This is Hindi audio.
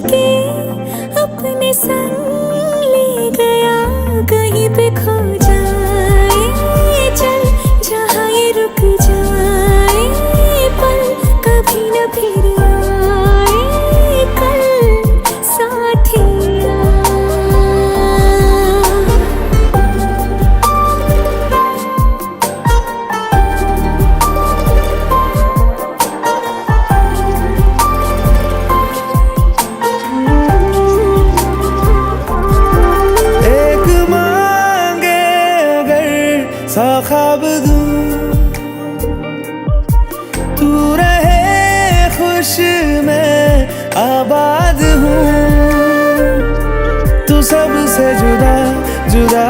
के अपने संग ले गया, कहीं पे खो जाए चल जहाँ ये रुक जाए पल, कभी न फिर आए कल साथिया। सा ख्वाब दूं तू रहे खुश मैं आबाद हूँ, तू सबसे जुदा जुदा